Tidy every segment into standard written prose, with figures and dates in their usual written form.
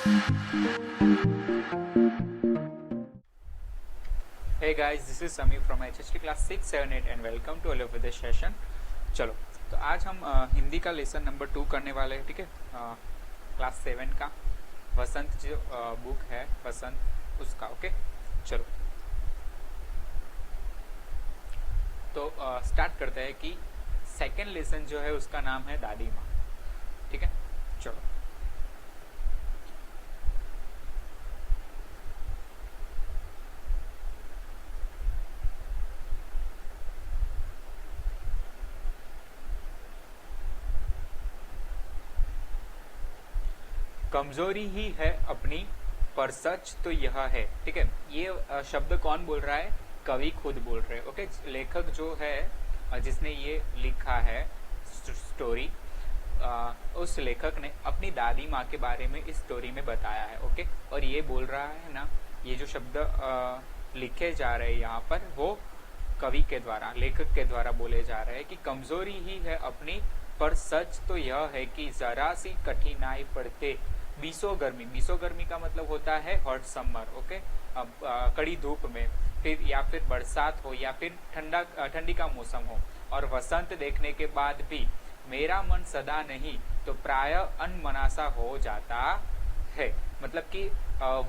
Hey guys, this is Samir from HST class 6, 7, 8 and welcome to all of this session। चलो, तो आज हम हिंदी का लेसन नंबर 2 करने वाले हैं, ठीक है। क्लास 7 का वसंत जो बुक है वसंत उसका, ओके। चलो, तो स्टार्ट करते हैं कि सेकेंड लेसन जो है उसका नाम है दादी माँ, ठीक है। चलो, कमजोरी ही है अपनी पर सच तो यह है, ठीक है। ये शब्द कौन बोल रहा है? कवि खुद बोल रहे हैं, ओके। लेखक जो है जिसने ये लिखा है स्टोरी, उस लेखक ने अपनी दादी माँ के बारे में इस स्टोरी में बताया है, ओके। और ये बोल रहा है ना, ये जो शब्द लिखे जा रहे हैं यहाँ पर वो कवि के द्वारा, लेखक के द्वारा बोले जा रहे हैं कि कमजोरी ही है अपनी पर सच तो यह है कि जरा सी कठिनाई पड़ते बीसो गर्मी का मतलब होता है हॉट समर, ओके। अब कड़ी धूप में, फिर या फिर बरसात हो या फिर ठंडी का मौसम हो, और वसंत देखने के बाद भी मेरा मन सदा नहीं तो प्राय अनमनासा हो जाता है। मतलब कि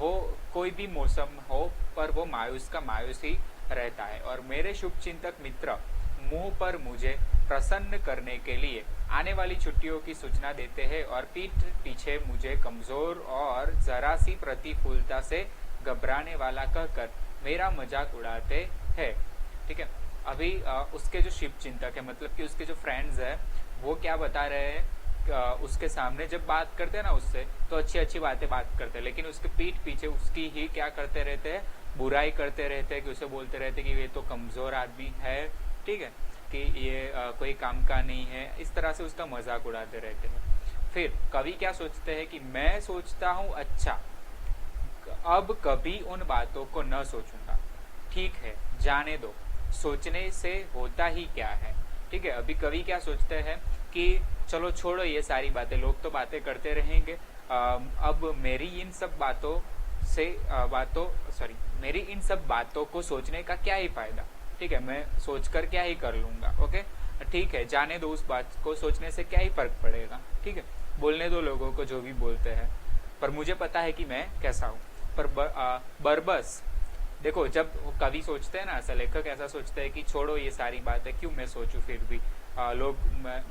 वो कोई भी मौसम हो पर वो मायूस का मायूस ही रहता है। और मेरे शुभचिंतक मित्र मुंह पर मुझे प्रसन्न करने के लिए आने वाली छुट्टियों की सूचना देते हैं और पीठ पीछे मुझे कमजोर और जरा सी प्रतिकूलता से घबराने वाला कहकर मेरा मजाक उड़ाते हैं, ठीक है। अभी उसके जो शुभचिंतक है, मतलब कि उसके जो फ्रेंड्स है, वो क्या बता रहे हैं, उसके सामने जब बात करते हैं ना उससे, तो अच्छी अच्छी बातें बात करते हैं, लेकिन उसके पीठ पीछे उसकी ही क्या करते रहते हैं, बुराई करते रहते हैं, कि उसे बोलते रहते हैं कि ये तो कमजोर आदमी है, ठीक है, कि ये कोई काम का नहीं है। इस तरह से उसका मजाक उड़ाते रहते हैं। फिर कवि क्या सोचते हैं कि मैं सोचता हूँ अच्छा, अब कभी उन बातों को न सोचूंगा। ठीक है, जाने दो, सोचने से होता ही क्या है, ठीक है। अभी कवि क्या सोचते हैं कि चलो छोड़ो ये सारी बातें, लोग तो बातें करते रहेंगे, अब मेरी इन सब बातों को सोचने का क्या ही फायदा, ठीक है। मैं सोचकर क्या ही कर लूंगा, ओके। ठीक है, जाने दो, उस बात को सोचने से क्या ही फर्क पड़ेगा, ठीक है। बोलने दो लोगों को जो भी बोलते हैं, पर मुझे पता है कि मैं कैसा हूँ। पर बरबस देखो, जब कवि सोचते हैं ना, ऐसा लेखक ऐसा सोचते हैं कि छोड़ो ये सारी बातें, क्यों मैं सोचूं, फिर भी लोग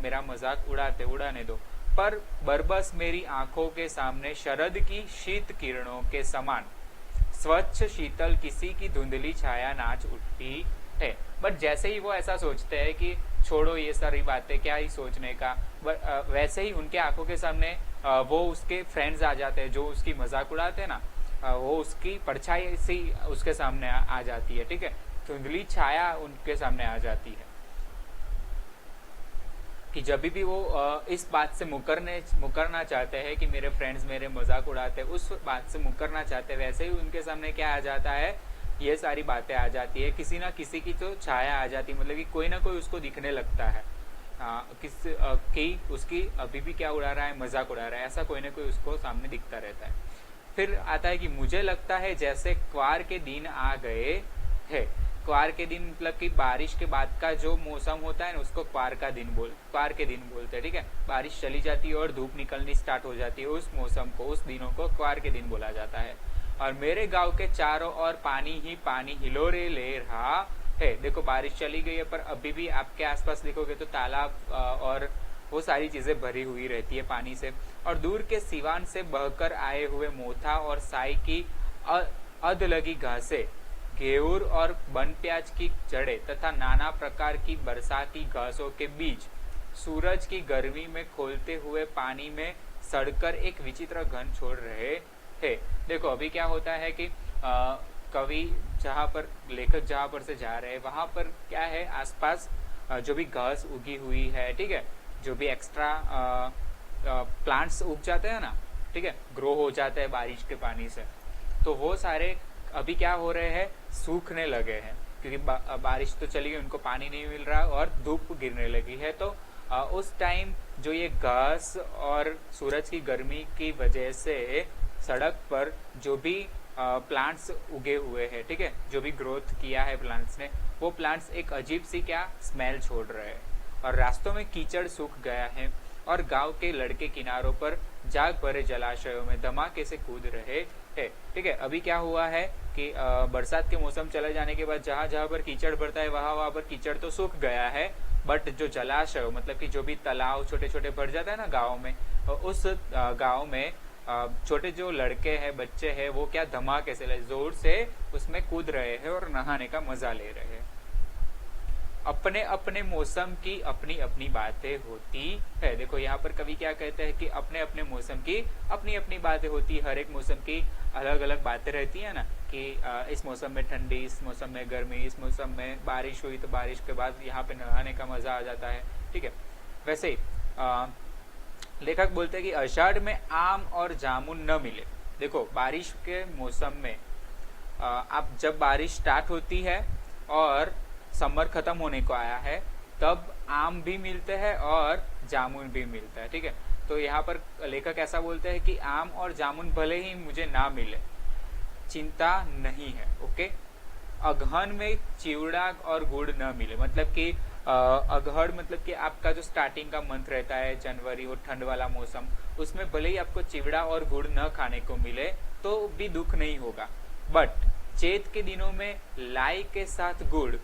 मेरा मजाक उड़ाने दो। पर बरबस मेरी आंखों के सामने शरद की शीत किरणों के समान स्वच्छ शीतल किसी की धुंधली छाया नाच उठती है। बट जैसे ही वो ऐसा सोचते हैं कि छोड़ो ये सारी बातें, क्या ही सोचने का, वैसे ही उनके आंखों के सामने वो उसके फ्रेंड्स आ जाते हैं जो उसकी मजाक उड़ाते हैं ना, वो उसकी परछाई सी उसके सामने आ जाती है, ठीक है। धुंधली छाया उनके सामने आ जाती है कि जब भी वो इस बात से मुकरना चाहते हैं कि मेरे फ्रेंड्स मेरे मजाक उड़ाते हैं, उस बात से मुकरना चाहते हैं, वैसे ही उनके सामने क्या आ जाता है, ये सारी बातें आ जाती है। किसी ना किसी की तो छाया आ जाती है, मतलब कि कोई ना कोई उसको दिखने लगता है कि उसकी अभी भी क्या उड़ा रहा है, मजाक उड़ा रहा है, ऐसा कोई ना कोई उसको सामने दिखता रहता है। फिर आता है कि मुझे लगता है जैसे क्वार के दिन आ गए है। क्वार के दिन मतलब कि बारिश के बाद का जो मौसम होता है ना, उसको क्वार के दिन बोलते हैं, ठीक है। बारिश चली जाती है और धूप निकलनी स्टार्ट हो जाती है, उस मौसम को, उस दिनों को क्वार के दिन बोला जाता है। और मेरे गांव के चारों ओर पानी ही पानी हिलोरे ले रहा है। देखो, बारिश चली गई है पर अभी भी आपके आसपास देखोगे तो तालाब और वो सारी चीजें भरी हुई रहती है पानी से। और दूर के सिवान से बहकर आए हुए मोथा और साई की अधलगी घासें, घेऊर और बन प्याज की जड़ें तथा नाना प्रकार की बरसाती घासों के बीच सूरज की गर्मी में खोलते हुए पानी में सड़कर एक विचित्र घन छोड़ रहे है। देखो, अभी क्या होता है कि कवि लेखक जहाँ पर से जा रहे हैं, वहां पर क्या है, आसपास जो भी घास उगी हुई है, ठीक है, जो भी एक्स्ट्रा प्लांट्स उग जाते हैं ना, ठीक है, ग्रो हो जाते हैं बारिश के पानी से, तो वो सारे अभी क्या हो रहे हैं, सूखने लगे हैं, क्योंकि बारिश तो चली गई, उनको पानी नहीं मिल रहा और धूप गिरने लगी है। तो उस टाइम जो ये घास और सूरज की गर्मी की वजह से सड़क पर जो भी प्लांट्स उगे हुए हैं, ठीक है, जो भी ग्रोथ किया है प्लांट्स ने, वो प्लांट्स एक अजीब सी क्या स्मेल छोड़ रहे हैं। और रास्तों में कीचड़ सूख गया है और गांव के लड़के किनारों पर जाग भरे जलाशयों में धमाके से कूद रहे हैं। ठीक है, अभी क्या हुआ है कि बरसात के मौसम चले जाने के बाद जहां जहां पर कीचड़ भरता है वहां पर कीचड़ तो सूख गया है, बट जो जलाशय मतलब कि जो भी तालाब छोटे छोटे भर जाता है ना गाँव में, उस गाँव में छोटे जो लड़के हैं, बच्चे हैं, वो क्या धमाके से जोर से उसमें कूद रहे हैं और नहाने का मजा ले रहे हैं। अपने अपने मौसम की अपनी अपनी बातें होती है। देखो यहाँ पर कवि क्या कहते हैं कि अपने अपने मौसम की अपनी अपनी बातें होती है। हर एक मौसम की अलग अलग बातें रहती है ना, कि इस मौसम में ठंडी, इस मौसम में गर्मी, इस मौसम में बारिश हुई तो बारिश के बाद यहाँ पे नहाने का मजा आ जाता है। ठीक है, वैसे लेखक बोलते हैं कि आषाढ़ में आम और जामुन न मिले। देखो बारिश के मौसम में आप जब बारिश स्टार्ट होती है और समर खत्म होने को आया है, तब आम भी मिलते हैं और जामुन भी मिलता है। ठीक है, तो यहाँ पर लेखक ऐसा बोलते हैं कि आम और जामुन भले ही मुझे ना मिले, चिंता नहीं है। ओके, अगहन में चिवड़ा और गुड़ न मिले, मतलब कि अगहड़ मतलब कि आपका जो स्टार्टिंग का मंथ रहता है जनवरी, वो ठंड वाला मौसम, उसमें भले ही आपको चिवड़ा और गुड़ न खाने को मिले तो भी दुख नहीं होगा, बट चैत के दिनों में लाई के साथ गुड़,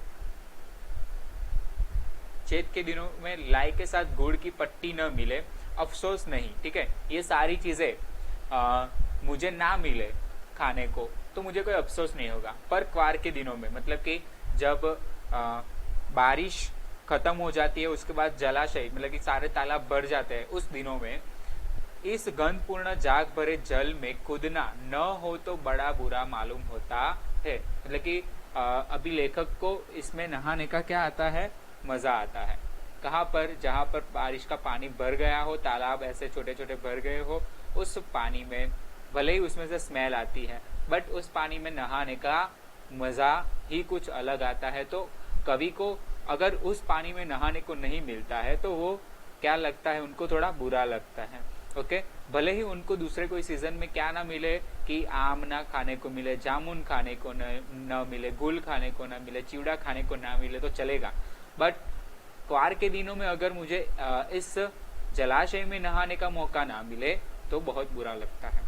चैत के दिनों में लाई के साथ गुड़ की पट्टी न मिले, अफसोस नहीं। ठीक है, ये सारी चीजें मुझे ना मिले खाने को तो मुझे कोई अफसोस नहीं होगा, पर क्वार के दिनों में मतलब कि जब बारिश खत्म हो जाती है, उसके बाद जलाशय मतलब कि सारे तालाब भर जाते हैं, उस दिनों में इस गंधपूर्ण जाग भरे जल में कूदना न हो तो बड़ा बुरा मालूम होता है। मतलब कि अभी लेखक को इसमें नहाने का क्या आता है, मजा आता है। कहाँ पर, जहाँ पर बारिश का पानी भर गया हो, तालाब ऐसे छोटे छोटे भर गए हो, उस पानी में भले ही उसमें से स्मेल आती है, बट उस पानी में नहाने का मजा ही कुछ अलग आता है। तो कवि को अगर उस पानी में नहाने को नहीं मिलता है तो वो क्या लगता है, उनको थोड़ा बुरा लगता है। ओके, भले ही उनको दूसरे कोई सीजन में क्या ना मिले, कि आम ना खाने को मिले, जामुन खाने को न मिले, गुल खाने को ना मिले, चिवड़ा खाने को ना मिले तो चलेगा, बट क्वार के दिनों में अगर मुझे इस जलाशय में नहाने का मौका ना मिले तो बहुत बुरा लगता है।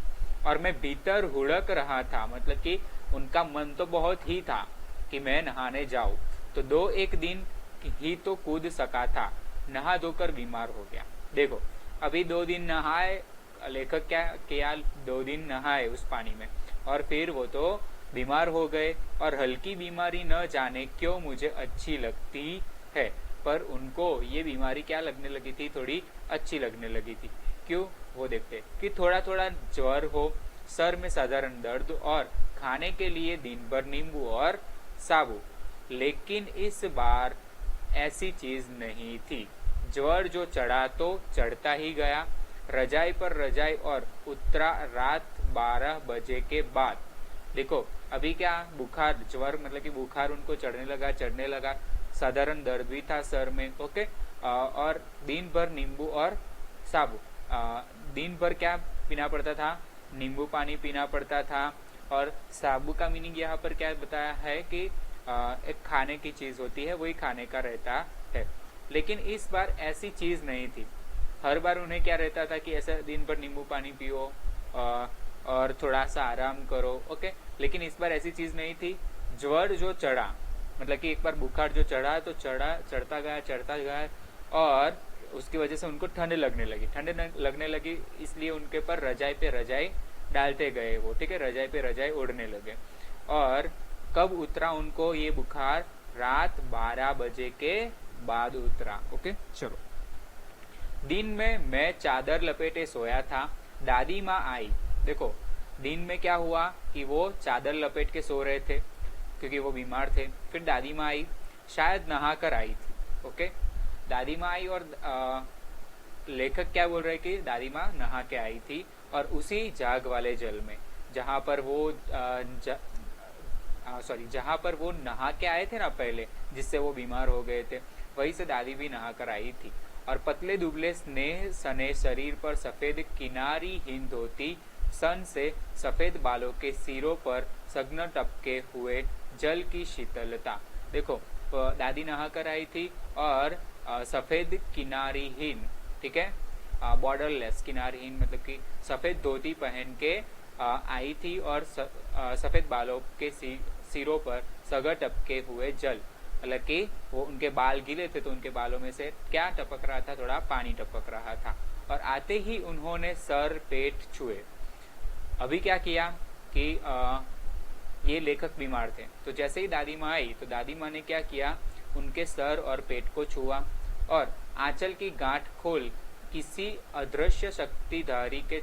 और मैं भीतर हुड़क रहा था, मतलब कि उनका मन तो बहुत ही था कि मैं नहाने जाऊं, तो 2-1 दिन ही तो कूद सका था, नहा धोकर बीमार हो गया। देखो अभी 2 दिन नहाए, लेखक क्या किया, 2 दिन नहाए उस पानी में और फिर वो तो बीमार हो गए। और हल्की बीमारी न जाने क्यों मुझे अच्छी लगती है, पर उनको ये बीमारी क्या लगने लगी थी, थोड़ी अच्छी लगने लगी थी। क्यों, वो देखते कि थोड़ा थोड़ा ज्वर हो, सर में साधारण दर्द और खाने के लिए दिन भर नींबू और साबु, लेकिन इस बार ऐसी चीज नहीं थी। ज्वर जो चढ़ा तो चढ़ता ही गया, रजाई पर रजाई और उतरा रात 12 बजे के बाद। देखो अभी क्या बुखार, ज्वर मतलब कि बुखार उनको चढ़ने लगा, साधारण दर्द भी था सर में। ओके, और दिन भर नींबू और साबु, दिन भर क्या पीना पड़ता था, नींबू पानी पीना पड़ता था। और साबु का मीनिंग यहाँ पर क्या बताया है कि एक खाने की चीज होती है, वही खाने का रहता है, लेकिन इस बार ऐसी चीज नहीं थी। हर बार उन्हें क्या रहता था कि ऐसा दिन भर नींबू पानी पियो और थोड़ा सा आराम करो। ओके, लेकिन इस बार ऐसी चीज नहीं थी। ज्वर जो चढ़ा मतलब कि एक बार बुखार जो चढ़ा तो चढ़ता गया और उसकी वजह से उनको ठंड लगने लगी, इसलिए उनके पर रजाई पे रजाई डालते गए वो। ठीक है, रजाई पे रजाई ओढ़ने लगे। और कब उतरा उनको ये बुखार, रात 12 बजे के बाद उतरा। ओके, चलो। दिन में मैं चादर लपेटे सोया था, दादी माँ आई। देखो दिन में क्या हुआ कि वो चादर लपेट के सो रहे थे क्योंकि वो बीमार थे। फिर दादी माँ आई, शायद नहा कर आई थी। ओके, दादी माँ आई और लेखक क्या बोल रहे कि दादी माँ नहा के आई थी और उसी जाग वाले जल में जहां पर वो नहा के आए थे ना पहले, जिससे वो बीमार हो गए थे, वहीं से दादी भी नहा कर आई थी। और पतले दुबले स्नेह सने शरीर पर सफेद किनारी हीन धोती सन से सफेद बालों के सिरों पर सघन टपके हुए जल की शीतलता। देखो दादी नहा कर आई थी और सफेद किनारीहीन, ठीक है, बॉर्डरलेस किनारीहीन मतलब कि सफेद धोती पहन के आई थी और सफेद बालों के सिरों पर सघन टपके हुए जल, मतलब कि वो उनके बाल गीले थे तो उनके बालों में से क्या टपक रहा था, थोड़ा पानी टपक रहा था। और आते ही उन्होंने सर पेट छुए। अभी क्या किया कि ये लेखक बीमार थे, तो जैसे ही दादी माँ आई तो दादी माँ ने क्या किया, उनके सर और पेट को छुआ और आंचल की गांठ खोल किसी अदृश्य शक्तिधारी के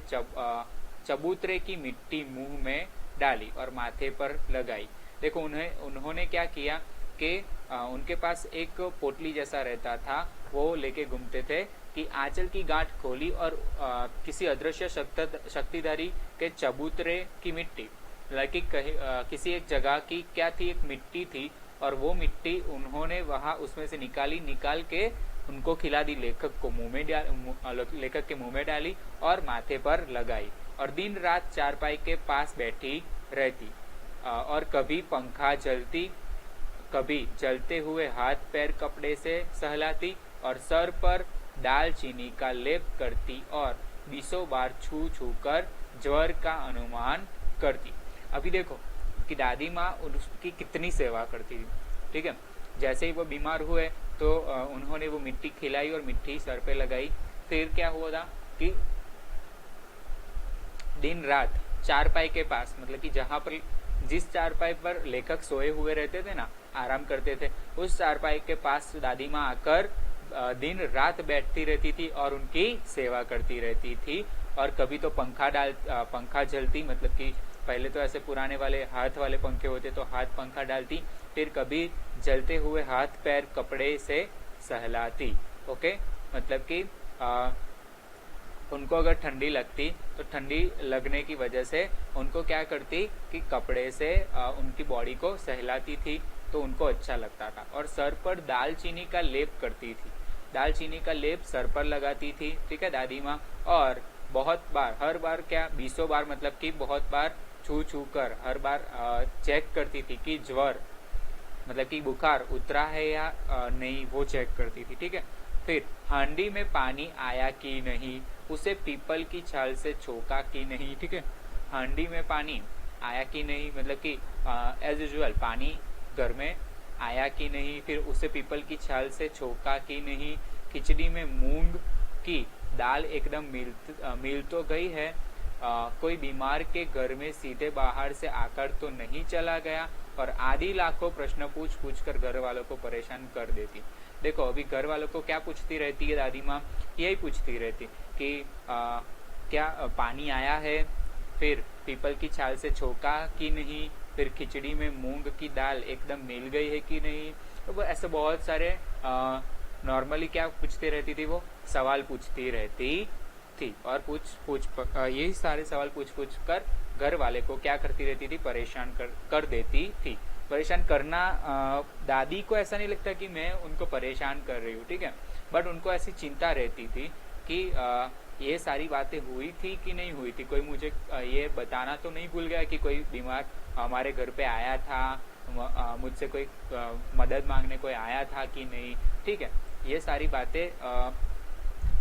चबूतरे की मिट्टी मुंह में डाली और माथे पर लगाई। देखो उन्होंने क्या किया कि उनके पास एक पोटली जैसा रहता था, वो लेके घूमते थे कि आंचल की गांठ खोली और किसी अदृश्य शक्तिधारी के चबूतरे की मिट्टी, लाइक किसी एक जगह की क्या थी, एक मिट्टी थी और वो मिट्टी उन्होंने वहां उसमें से निकाल के उनको खिला दी, लेखक के मुंह में डाली और माथे पर लगाई और दिन रात चारपाई के पास बैठी रहती और कभी पंखा जलती, कभी जलते हुए हाथ पैर कपड़े से सहलाती और सर पर दालचीनी का लेप करती और 20 बार छू कर ज्वर का अनुमान करती। अभी देखो कि दादी माँ उसकी कितनी सेवा करती थी, ठीक है। जैसे ही वो बीमार हुए तो उन्होंने वो मिट्टी खिलाई और मिट्टी सर पे लगाई। फिर क्या हुआ था कि दिन रात चारपाई के पास, मतलब कि जहाँ पर जिस चारपाई पर लेखक सोए हुए रहते थे ना, आराम करते थे, उस चारपाई के पास दादी माँ आकर दिन रात बैठती रहती थी और उनकी सेवा करती रहती थी। और कभी तो पंखा जलती, मतलब कि पहले तो ऐसे पुराने वाले हाथ वाले पंखे होते तो हाथ पंखा डालती, फिर कभी जलते हुए हाथ पैर कपड़े से सहलाती। ओके, मतलब कि उनको अगर ठंडी लगती तो ठंडी लगने की वजह से उनको क्या करती कि कपड़े से उनकी बॉडी को सहलाती थी तो उनको अच्छा लगता था। और सर पर दालचीनी का लेप करती थी, दालचीनी का लेप सर पर लगाती थी, ठीक है दादी माँ। और बहुत बार, हर बार क्या 20 बार, मतलब कि बहुत बार छू कर हर बार चेक करती थी कि ज्वर, मतलब कि बुखार उतरा है या नहीं, वो चेक करती थी, ठीक है। फिर हांडी में पानी आया कि नहीं, उसे पीपल की छाल से छोका कि नहीं, ठीक है। हांडी में पानी आया कि नहीं, मतलब कि एज यूजुअल पानी घर में आया कि नहीं, फिर उसे पीपल की छाल से छोका कि नहीं। खिचड़ी में मूंग की दाल एकदम मिल तो गई है, कोई बीमार के घर में सीधे बाहर से आकर तो नहीं चला गया। और आधी लाखों प्रश्न पूछ कर घर वालों को परेशान कर देती। देखो अभी घर वालों को क्या पूछती रहती है दादी माँ, यही पूछती रहती कि क्या पानी आया है, फिर पीपल की छाल से छोका कि नहीं, फिर खिचड़ी में मूंग की दाल एकदम मिल गई है कि नहीं। तो वो ऐसे बहुत सारे नॉर्मली क्या पूछती रहती थी, वो सवाल पूछती रहती थी। और यही सारे सवाल पूछ कर घर वाले को क्या करती रहती थी, परेशान कर देती थी। परेशान करना, दादी को ऐसा नहीं लगता कि मैं उनको परेशान कर रही हूँ, ठीक है, बट उनको ऐसी चिंता रहती थी कि ये सारी बातें हुई थी कि नहीं हुई थी, कोई मुझे ये बताना तो नहीं भूल गया कि कोई बीमार हमारे घर पे आया था, मुझसे कोई मदद मांगने कोई आया था कि नहीं, ठीक है। ये सारी बातें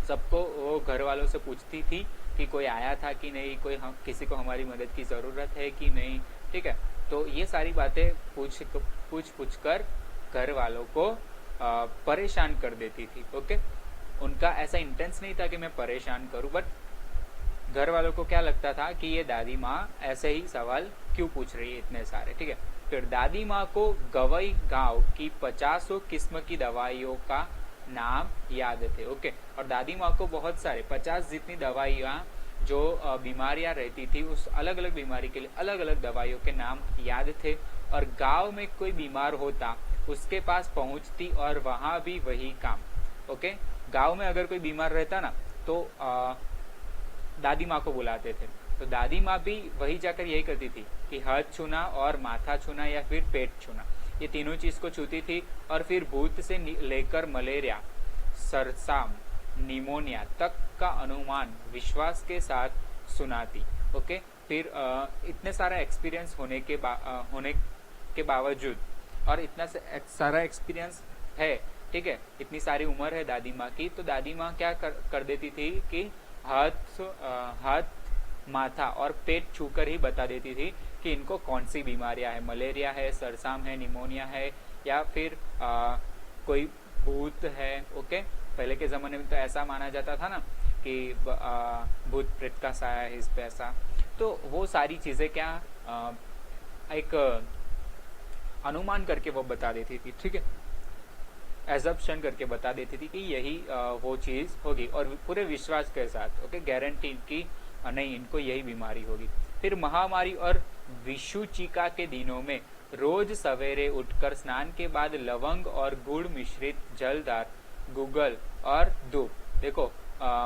सबको वो घर वालों से पूछती थी कि कोई आया था कि नहीं, किसी को हमारी मदद की ज़रूरत है कि नहीं, ठीक है। तो ये सारी बातें पूछ कर घर वालों को परेशान कर देती थी। ओके, उनका ऐसा इंटेंस नहीं था कि मैं परेशान करूं, बट घर वालों को क्या लगता था कि ये दादी माँ ऐसे ही सवाल क्यों पूछ रही है इतने सारे, ठीक है। फिर दादी माँ को गवई गांव की 50 किस्म की दवाइयों का नाम याद थे। ओके, और दादी माँ को बहुत सारे 50 जितनी दवाइयाँ जो बीमारियां रहती थी, उस अलग अलग बीमारी के लिए अलग अलग दवाइयों के नाम याद थे। और गांव में कोई बीमार होता उसके पास पहुंचती और वहां भी वही काम। ओके, गांव में अगर कोई बीमार रहता ना तो दादी माँ को बुलाते थे, तो दादी माँ भी वही जाकर यही करती थी कि हाथ छूना और माथा छूना या फिर पेट छूना, ये तीनों चीज को छूती थी। और फिर भूत से लेकर मलेरिया, सरसाम, निमोनिया तक का अनुमान विश्वास के साथ सुनाती। ओके। फिर इतने सारा एक्सपीरियंस होने के बावजूद, और इतना सारा एक्सपीरियंस है, ठीक है, इतनी सारी उम्र है दादी माँ की, तो दादी माँ क्या कर देती थी कि हाथ, माथा और पेट छूकर ही बता देती थी कि इनको कौन सी बीमारियां है, मलेरिया है, सरसाम है, निमोनिया है, या फिर कोई भूत है। ओके, पहले के ज़माने में तो ऐसा माना जाता था ना कि भूत प्रेत का साया है इस पे, ऐसा। तो वो सारी चीज़ें क्या एक अनुमान करके वो बता देती थी, ठीक है, एजप्शन करके बता देती थी कि यही वो चीज़ होगी, और पूरे विश्वास के साथ, ओके, गारंटी की नहीं, इनको यही बीमारी होगी। फिर महामारी और विषुचिका के दिनों में रोज सवेरे उठकर स्नान के बाद लवंग और गुड़ मिश्रित जलदार गुगल और धूप, देखो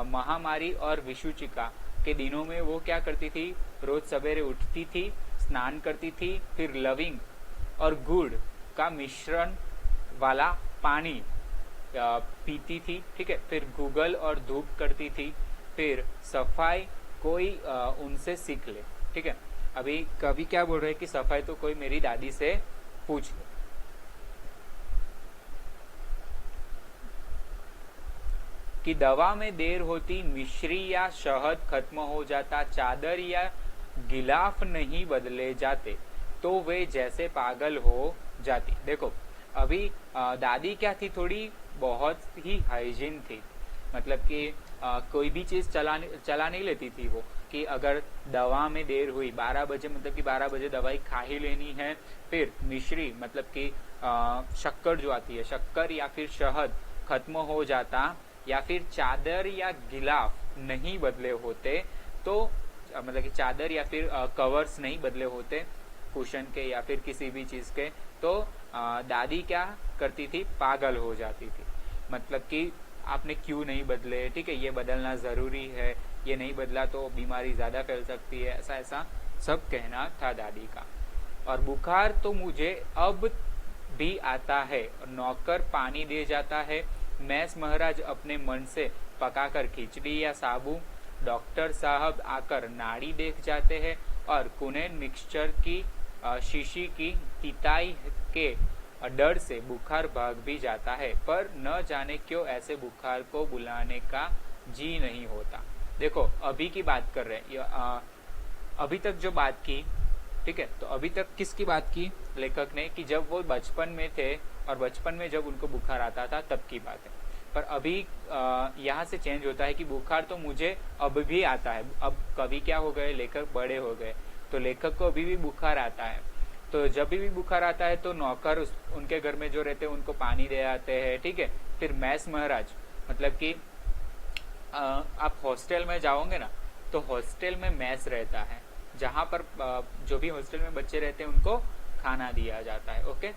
महामारी और विषुचिका के दिनों में वो क्या करती थी, रोज सवेरे उठती थी, स्नान करती थी, फिर लविंग और गुड़ का मिश्रण वाला पानी पीती थी, ठीक है, फिर गूगल और धूप करती थी, फिर सफाई कोई उनसे सीख ले, ठीक है। अभी कभी क्या बोल रहे हैं कि सफाई तो कोई मेरी दादी से पूछ ले। कि दवा में देर होती, मिश्री या शहद खत्म हो जाता, चादर या गिलाफ नहीं बदले जाते, तो वे जैसे पागल हो जाती। देखो अभी दादी क्या थी, थोड़ी बहुत ही हाइजीन थी, मतलब कि कोई भी चीज़ चला नहीं लेती थी वो, कि अगर दवा में देर हुई 12 बजे, मतलब कि 12 बजे दवाई खा ही लेनी है। फिर मिश्री मतलब कि शक्कर जो आती है, शक्कर या फिर शहद खत्म हो जाता, या फिर चादर या गिलाफ नहीं बदले होते, तो मतलब कि चादर या फिर कवर्स नहीं बदले होते कुशन के या फिर किसी भी चीज़ के, तो दादी क्या करती थी, पागल हो जाती थी। मतलब कि आपने क्यों नहीं बदले, ठीक है, ये बदलना ज़रूरी है, ये नहीं बदला तो बीमारी ज़्यादा फैल सकती है, ऐसा ऐसा सब कहना था दादी का। और बुखार तो मुझे अब भी आता है, नौकर पानी दे जाता है, मैस महाराज अपने मन से पकाकर खिचड़ी या साबू, डॉक्टर साहब आकर नाड़ी देख जाते हैं, और कुनेन मिक्सचर की शीशी की तिताई के डर से बुखार भाग भी जाता है, पर न जाने क्यों ऐसे बुखार को बुलाने का जी नहीं होता। देखो अभी की बात कर रहे हैं, अभी तक जो बात की, ठीक है, तो अभी तक किसकी बात की लेखक ने, कि जब वो बचपन में थे और बचपन में जब उनको बुखार आता था तब की बात है। पर अभी यहाँ से चेंज होता है कि बुखार तो मुझे अब भी आता है। अब कवि क्या हो गए, लेखक बड़े हो गए, तो लेखक को अभी भी बुखार आता है। तो जब भी बुखार आता है तो नौकर उनके घर में जो रहते हैं उनको पानी दे आते हैं, ठीक है। फिर मैस महाराज मतलब कि आप हॉस्टल में जाओगे ना, तो हॉस्टल में मैस रहता है, जहाँ पर जो भी हॉस्टल में बच्चे रहते हैं उनको खाना दिया जाता है, ओके।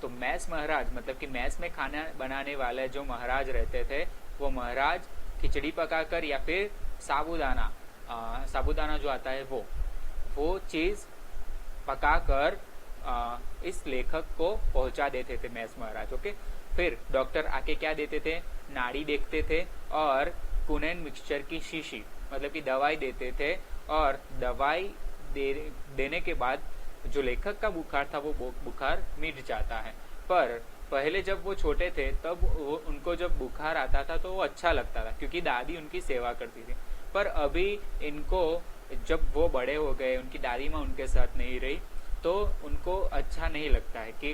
तो मैस महाराज मतलब कि मैस में खाना बनाने वाले जो महाराज रहते थे, वो महाराज खिचड़ी पकाकर या फिर साबूदाना जो आता है वो चीज़ पकाकर इस लेखक को पहुंचा देते थे मैस महाराज, ओके। फिर डॉक्टर आके क्या देते थे, नाड़ी देखते थे और कुनेन मिक्सचर की शीशी मतलब कि दवाई देते थे, और दवाई देने के बाद जो लेखक का बुखार था वो बुखार मिट जाता है। पर पहले जब वो छोटे थे तब उनको जब बुखार आता था तो वो अच्छा लगता था, क्योंकि दादी उनकी सेवा करती थी। पर अभी इनको जब वो बड़े हो गए, उनकी दादी माँ उनके साथ नहीं रही, तो उनको अच्छा नहीं लगता है कि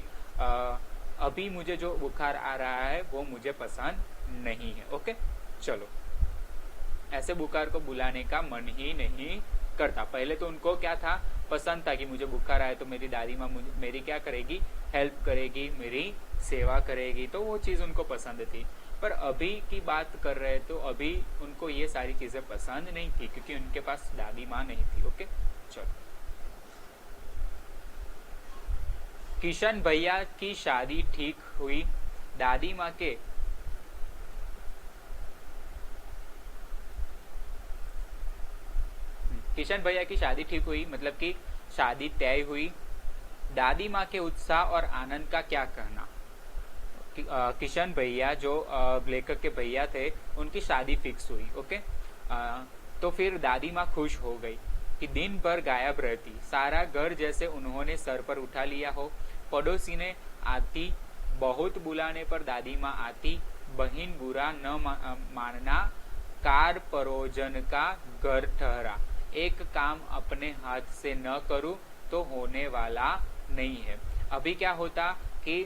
अभी मुझे जो बुखार आ रहा है वो मुझे पसंद नहीं है, ओके। चलो, ऐसे बुखार को बुलाने का मन ही नहीं करता। पहले तो उनको क्या था, पसंद था कि मुझे बुखार आए तो मेरी दादी माँ मेरी क्या करेगी, हेल्प करेगी, मेरी सेवा करेगी, तो वो चीज़ उनको पसंद थी। पर अभी की बात कर रहे तो अभी उनको ये सारी चीज़ें पसंद नहीं थी, क्योंकि उनके पास दादी माँ नहीं थी, ओके। चलो, किशन भैया की शादी ठीक हुई, दादी माँ के किशन भैया की शादी ठीक हुई मतलब कि शादी तय हुई। दादी माँ के उत्साह और आनंद का क्या कहना। किशन भैया जो लेखक के भैया थे, उनकी शादी फिक्स हुई, ओके। तो फिर दादी माँ खुश हो गई कि दिन भर गायब रहती, सारा घर जैसे उन्होंने सर पर उठा लिया हो। पड़ोसी ने आती, बहुत बुलाने पर दादी माँ आती, बहन बुरा न मानना, कार परोजन का घर ठहरा, एक काम अपने हाथ से न करूं तो होने वाला नहीं है। अभी क्या होता कि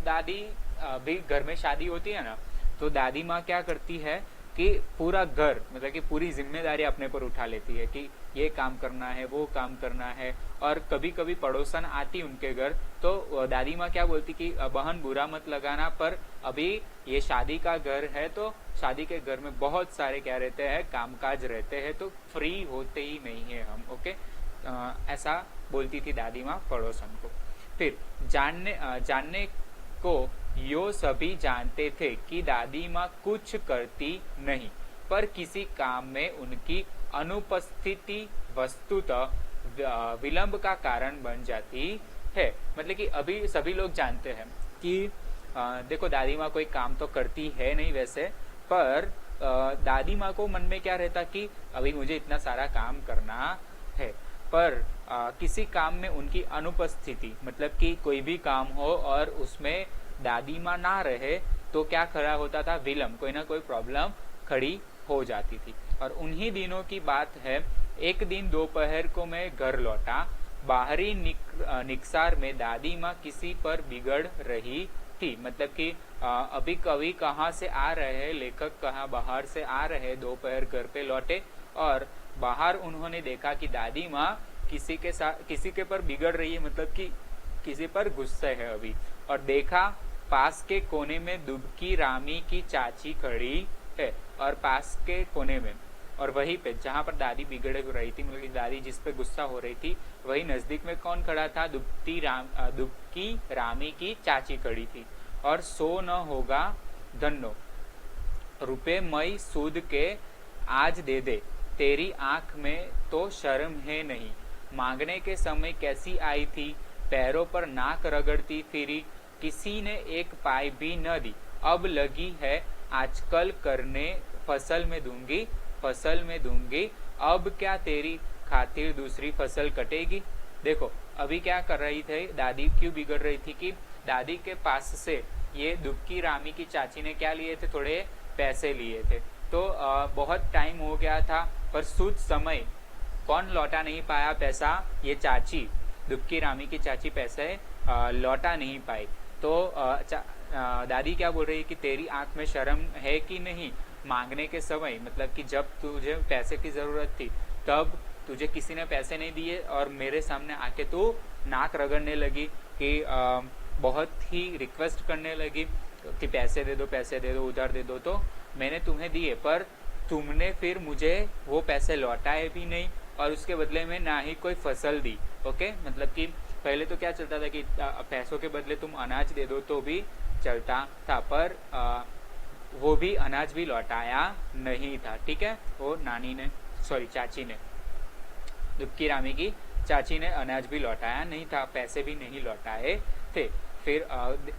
दादी, अभी घर में शादी होती है ना, तो दादी माँ क्या करती है कि पूरा घर, मतलब कि पूरी जिम्मेदारी अपने पर उठा लेती है कि ये काम करना है, वो काम करना है। और कभी कभी पड़ोसन आती उनके घर, तो दादी माँ क्या बोलती कि बहन बुरा मत लगाना, पर अभी ये शादी का घर है, तो शादी के घर में बहुत सारे क्या रहते हैं, कामकाज रहते हैं, तो फ्री होते ही नहीं है हम। ओके, ऐसा बोलती थी दादी माँ पड़ोसन को। फिर जानने को यो सभी जानते थे कि दादी माँ कुछ करती नहीं, पर किसी काम में उनकी अनुपस्थिति वस्तुतः विलंब का कारण बन जाती है। मतलब कि अभी सभी लोग जानते हैं कि देखो दादी माँ कोई काम तो करती है नहीं वैसे, पर दादी माँ को मन में क्या रहता कि अभी मुझे इतना सारा काम करना है, पर किसी काम में उनकी अनुपस्थिति, मतलब कि कोई भी काम हो और उसमें दादी माँ ना रहे तो क्या खड़ा होता था, विलम्ब, कोई ना कोई प्रॉब्लम खड़ी हो जाती थी। और उन्हीं दिनों की बात है, एक दिन दोपहर को मैं घर लौटा, बाहरी निकसार में दादी माँ किसी पर बिगड़ रही थी। मतलब कि अभी कवि कहाँ से आ रहे, लेखक कहाँ बाहर से आ रहे, दोपहर घर पे लौटे और बाहर उन्होंने देखा कि दादी माँ किसी के पर बिगड़ रही है, मतलब कि किसी पर गुस्से है अभी। और देखा पास के कोने में दुबकी रामी की चाची खड़ी है, और पास के कोने में, और वहीं पे जहां पर दादी बिगड़ रही थी, मतलब दादी जिस पे गुस्सा हो रही थी, वही नजदीक में कौन खड़ा था, दुबकी रामी की चाची खड़ी थी। और सो न होगा धन्नो, रुपए मई सूद के आज दे दे, तेरी आंख में तो शर्म है नहीं, मांगने के समय कैसी आई थी, पैरों पर नाक रगड़ती फिरी, किसी ने एक पाई भी न दी, अब लगी है आजकल करने, फसल में दूंगी, फसल में दूंगी, अब क्या तेरी खातिर दूसरी फसल कटेगी। देखो अभी क्या कर रही थी दादी, क्यों बिगड़ रही थी कि दादी के पास से ये दुबकी रामी की चाची ने क्या लिए थे, थोड़े पैसे लिए थे, तो बहुत टाइम हो गया था, पर सूद समय कौन लौटा नहीं पाया पैसा, ये चाची, दुबकी रामी की चाची पैसे लौटा नहीं पाई। तो दादी क्या बोल रही है कि तेरी आंख में शर्म है कि नहीं, मांगने के समय, मतलब कि जब तुझे पैसे की जरूरत थी तब तुझे किसी ने पैसे नहीं दिए और मेरे सामने आके तू नाक रगड़ने लगी कि बहुत ही रिक्वेस्ट करने लगी कि पैसे दे दो, पैसे दे दो, उधार दे दो, तो मैंने तुम्हें दिए, पर तुमने फिर मुझे वो पैसे लौटाए भी नहीं और उसके बदले में ना ही कोई फसल दी। ओके, मतलब कि पहले तो क्या चलता था कि पैसों के बदले तुम अनाज दे दो तो भी चलता था, पर वो भी अनाज भी लौटाया नहीं था। ठीक है, वो नानी ने, सॉरी चाची ने, दुबकी रामी की चाची ने अनाज भी लौटाया नहीं था, पैसे भी नहीं लौटाए थे। फिर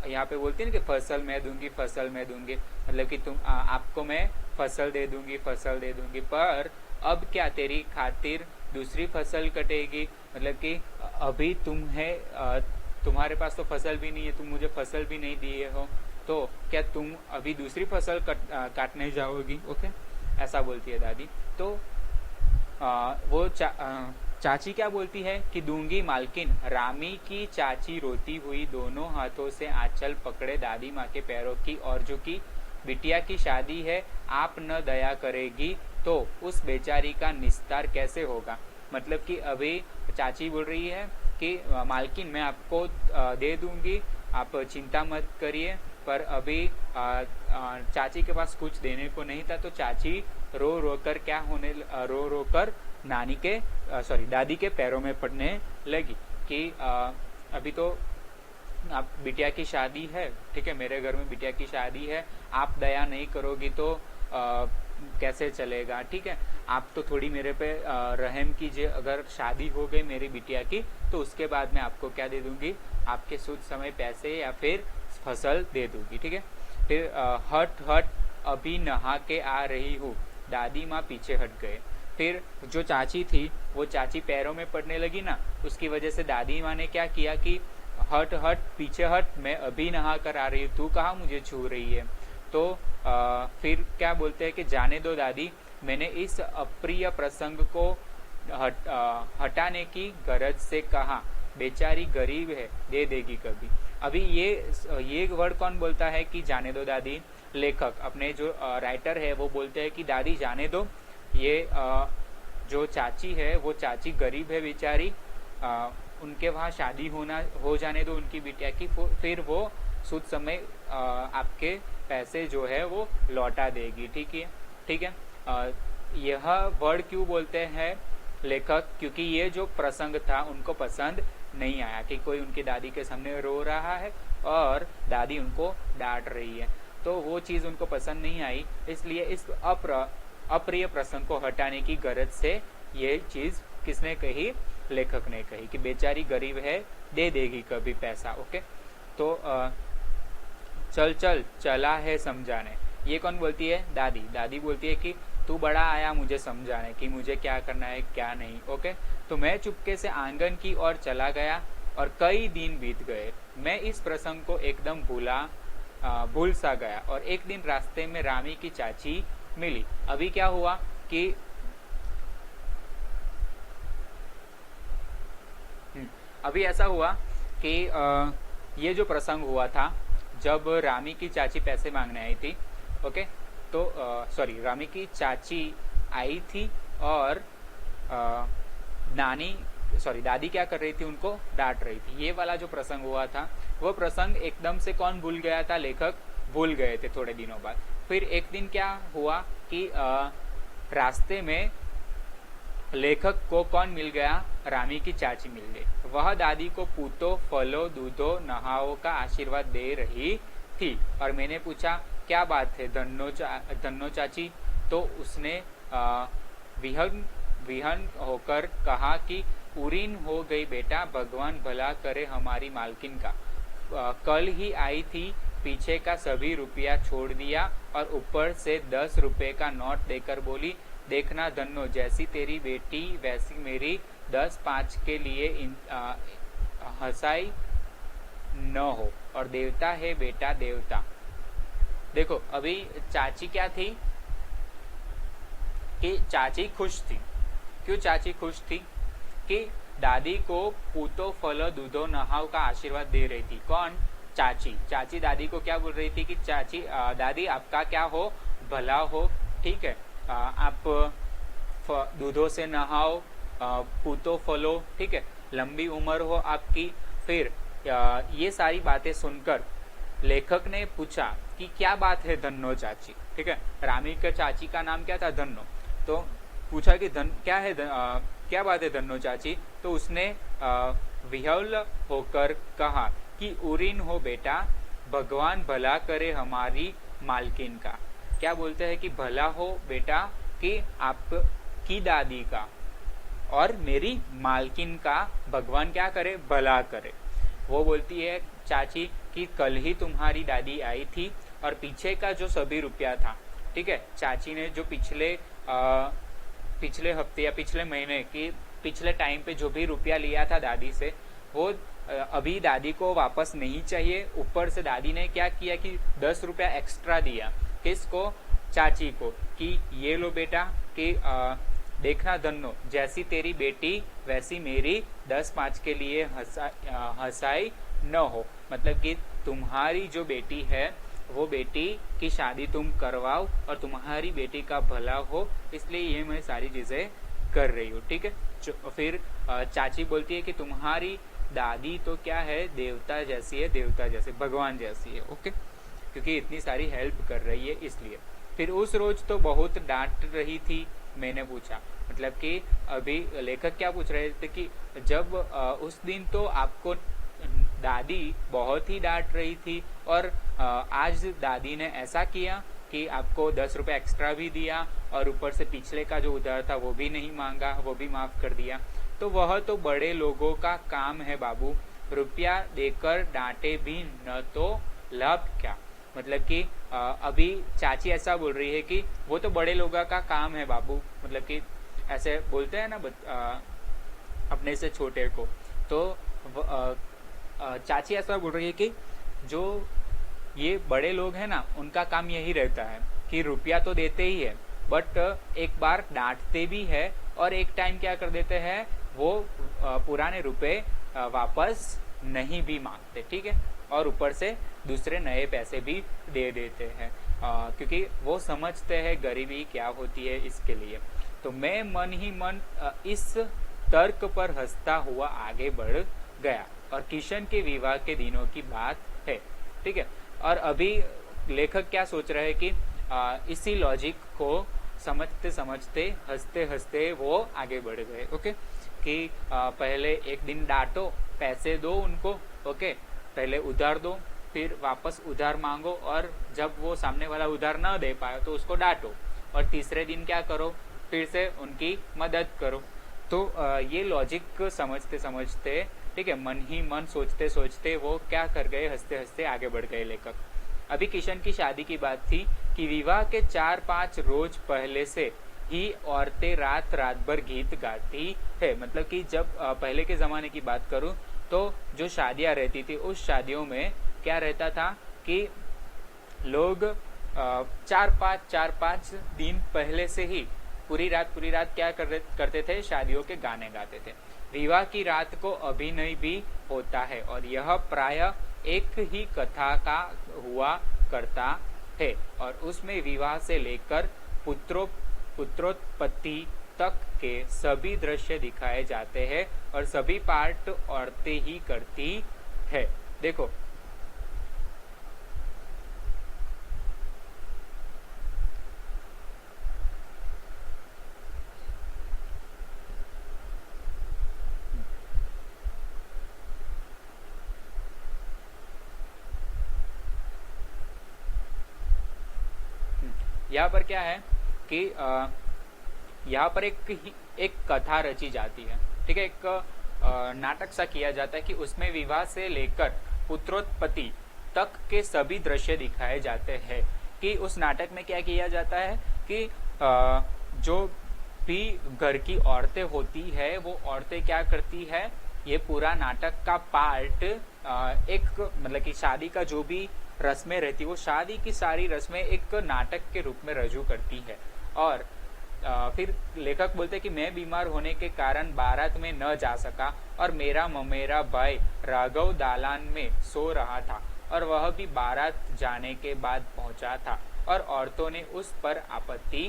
यहाँ पे बोलती है ना कि फसल मैं दूंगी, फसल मैं दूंगी, मतलब कि तुम आपको मैं फसल दे दूंगी, फसल दे दूंगी, पर अब क्या तेरी खातिर दूसरी फसल कटेगी, मतलब कि अभी तुम्हारे पास तो फसल भी नहीं है, तुम मुझे फसल भी नहीं दिए हो, तो क्या तुम अभी दूसरी फसल काटने जाओगी। ओके, ऐसा बोलती है दादी। तो वो चाची क्या बोलती है कि दूंगी मालकिन, रामी की चाची रोती हुई दोनों हाथों से आंचल पकड़े दादी माँ के पैरों की और झुकी, बिटिया की शादी है, आप न दया करेगी तो उस बेचारी का निस्तार कैसे होगा। मतलब कि अभी चाची बोल रही है कि मालकिन मैं आपको दे दूंगी, आप चिंता मत करिए, पर अभी चाची के पास कुछ देने को नहीं था, तो चाची रो रो कर क्या होने, रो रो कर नानी के दादी के पैरों में पड़ने लगी कि अभी तो आप बिटिया की शादी है, ठीक है, मेरे घर में बिटिया की शादी है, आप दया नहीं करोगी तो कैसे चलेगा। ठीक है, आप तो थोड़ी मेरे पे रहम कीजिए, अगर शादी हो गई मेरी बिटिया की तो उसके बाद मैं आपको क्या दे दूंगी, आपके सूद समय पैसे या फिर फसल दे दूंगी। ठीक है, फिर हट हट अभी नहा के आ रही हूँ, दादी माँ पीछे हट गए। फिर जो चाची थी वो चाची पैरों में पड़ने लगी ना, उसकी वजह से दादी माँ ने क्या किया कि हट हट पीछे हट, मैं अभी नहा कर आ रही हूँ, तू कहाँ मुझे छू रही है। तो फिर क्या बोलते हैं कि जाने दो दादी, मैंने इस अप्रिय प्रसंग को हटाने की गरज से कहा, बेचारी गरीब है, दे देगी कभी। अभी ये वर्ड कौन बोलता है कि जाने दो दादी? लेखक, अपने जो राइटर है वो बोलते हैं कि दादी जाने दो, ये जो चाची है वो चाची गरीब है बेचारी, उनके वहाँ शादी हो जाने दो उनकी बिटिया की, फिर वो सुध समय आपके पैसे जो है वो लौटा देगी। ठीक है। यह वर्ड क्यों बोलते हैं लेखक? क्योंकि ये जो प्रसंग था उनको पसंद नहीं आया कि कोई उनकी दादी के सामने रो रहा है और दादी उनको डांट रही है, तो वो चीज़ उनको पसंद नहीं आई, इसलिए इस अप्रिय प्रसंग को हटाने की गरज से ये चीज़ किसने कही? लेखक ने कही कि बेचारी गरीब है, दे देगी कभी पैसा। ओके, तो चल चल चला है समझाने, ये कौन बोलती है? दादी। दादी बोलती है कि तू बड़ा आया मुझे समझाने कि मुझे क्या करना है क्या नहीं। ओके, तो मैं चुपके से आंगन की ओर चला गया और कई दिन बीत गए, मैं इस प्रसंग को एकदम भूल सा गया। और एक दिन रास्ते में रामी की चाची मिली। अभी क्या हुआ कि अभी ऐसा हुआ कि ये जो प्रसंग हुआ था जब रामी की चाची पैसे मांगने आई थी। ओके, तो सॉरी, रामी की चाची आई थी और दादी क्या कर रही थी? उनको डांट रही थी। ये वाला जो प्रसंग हुआ था वो प्रसंग एकदम से कौन भूल गया था? लेखक भूल गए थे थोड़े दिनों बाद। फिर एक दिन क्या हुआ कि रास्ते में लेखक को कौन मिल गया? रामी की चाची मिल गई। वह दादी को पूतो फलो दूधो नहाओ का आशीर्वाद दे रही थी और मैंने पूछा क्या बात है धन्नो चाची? तो उसने विहन होकर कहा कि उरीन हो गई बेटा, भगवान भला करे हमारी मालकिन का, कल ही आई थी, पीछे का सभी रुपया छोड़ दिया और ऊपर से 10 रुपए का नोट देकर बोली, देखना धन्नो, जैसी तेरी बेटी वैसी मेरी, 10-5 के लिए हंसाई न हो, और देवता है बेटा देवता। देखो अभी चाची क्या थी कि चाची खुश थी। क्यों चाची खुश थी? कि दादी को पूतो फलो दूधो नहाओ का आशीर्वाद दे रही थी। कौन? चाची। चाची दादी को क्या बोल रही थी कि चाची दादी आपका क्या हो? भला हो, ठीक है, आप दूधों से नहाओ, पूतो फलो, ठीक है, लंबी उम्र हो आपकी। फिर ये सारी बातें सुनकर लेखक ने पूछा कि क्या बात है धन्नो चाची? ठीक है, रामी के चाची का नाम क्या था? धन्नो। तो पूछा कि क्या है क्या बात है धन्नो चाची? तो उसने विह्वल होकर कहा कि उरीन हो बेटा, भगवान भला करे हमारी मालकिन का। क्या बोलते हैं कि भला हो बेटा कि आपकी दादी का और मेरी मालकिन का भगवान क्या करे? भला करे। वो बोलती है चाची कि कल ही तुम्हारी दादी आई थी और पीछे का जो सभी रुपया था, ठीक है, चाची ने जो पिछले हफ्ते या पिछले महीने की पिछले टाइम पे जो भी रुपया लिया था दादी से, वो अभी दादी को वापस नहीं चाहिए। ऊपर से दादी ने क्या किया कि 10 रुपया एक्स्ट्रा दिया। किसको? चाची को, कि ये लो बेटा कि देखना धन्नो, जैसी तेरी बेटी वैसी मेरी, 10-5 के लिए हंसाई न हो। मतलब कि तुम्हारी जो बेटी है वो बेटी की शादी तुम करवाओ और तुम्हारी बेटी का भला हो, इसलिए ये मैं सारी चीजें कर रही हूँ। ठीक है, फिर चाची बोलती है कि तुम्हारी दादी तो क्या है? देवता जैसी है, देवता जैसे, भगवान जैसी है। ओके, क्योंकि इतनी सारी हेल्प कर रही है इसलिए। फिर उस रोज तो बहुत डांट रही थी। मैंने पूछा, मतलब कि अभी लेखक क्या पूछ रहे थे कि जब उस दिन तो आपको दादी बहुत ही डांट रही थी और आज दादी ने ऐसा किया कि आपको 10 रुपए एक्स्ट्रा भी दिया और ऊपर से पिछले का जो उधार था वो भी नहीं मांगा, वो भी माफ कर दिया। तो वह तो बड़े लोगों का काम है बाबू, रुपया देकर डांटे भी न तो लाभ क्या। मतलब कि अभी चाची ऐसा बोल रही है कि वो तो बड़े लोगों का काम है बाबू, मतलब कि ऐसे बोलते हैं ना अपने से छोटे को। तो चाची ऐसा बोल रही है कि जो ये बड़े लोग हैं ना, उनका काम यही रहता है कि रुपया तो देते ही है, बट एक बार डांटते भी है, और एक टाइम क्या कर देते हैं, वो पुराने रुपए वापस नहीं भी मांगते, ठीक है, और ऊपर से दूसरे नए पैसे भी दे देते हैं, क्योंकि वो समझते हैं गरीबी क्या होती है इसके लिए। तो मैं मन ही मन इस तर्क पर हंसता हुआ आगे बढ़ गया, और किशन के विवाह के दिनों की बात है, ठीक है। और अभी लेखक क्या सोच रहे हैं कि इसी लॉजिक को समझते समझते हंसते हंसते वो आगे बढ़ गए, ओके, कि पहले एक दिन डांटो, पैसे दो उनको, ओके, पहले उधार दो, फिर वापस उधार मांगो, और जब वो सामने वाला उधार न दे पाए तो उसको डांटो, और तीसरे दिन क्या करो, फिर से उनकी मदद करो। तो ये लॉजिक समझते समझते, ठीक है, मन ही मन सोचते सोचते वो क्या कर गए, हंसते हंसते आगे बढ़ गए लेखक। अभी किशन की शादी की बात थी कि विवाह के 4-5 रोज पहले से ही औरतें रात रात भर गीत गाती है। मतलब कि जब पहले के ज़माने की बात करूं तो जो शादियां रहती थी, उस शादियों में क्या रहता था कि लोग 4-5 दिन पहले से ही पूरी रात क्या करते थे, शादियों के गाने गाते थे। विवाह की रात को अभिनय भी होता है, और यह प्रायः एक ही कथा का हुआ करता है, और उसमें विवाह से लेकर पुत्रोत्पत्ति तक के सभी दृश्य दिखाए जाते हैं, और सभी पार्ट औरतें ही करती है। देखो, यहाँ पर क्या है कि यहाँ पर एक कथा रची जाती है, ठीक है, एक नाटक सा किया जाता है कि उसमें विवाह से लेकर पुत्रोत्पत्ति तक के सभी दृश्य दिखाए जाते हैं। कि उस नाटक में क्या किया जाता है कि जो भी घर की औरतें होती है, वो औरतें क्या करती है, ये पूरा नाटक का पार्ट एक मतलब कि शादी का जो भी रस्में रहती है, वो शादी की सारी रस्में एक नाटक के रूप में रजू करती है। और फिर लेखक बोलते कि मैं बीमार होने के कारण बारात में न जा सका, और मेरा ममेरा भाई राघव दालान में सो रहा था, और वह भी बारात जाने के बाद पहुंचा था, और औरतों ने उस पर आपत्ति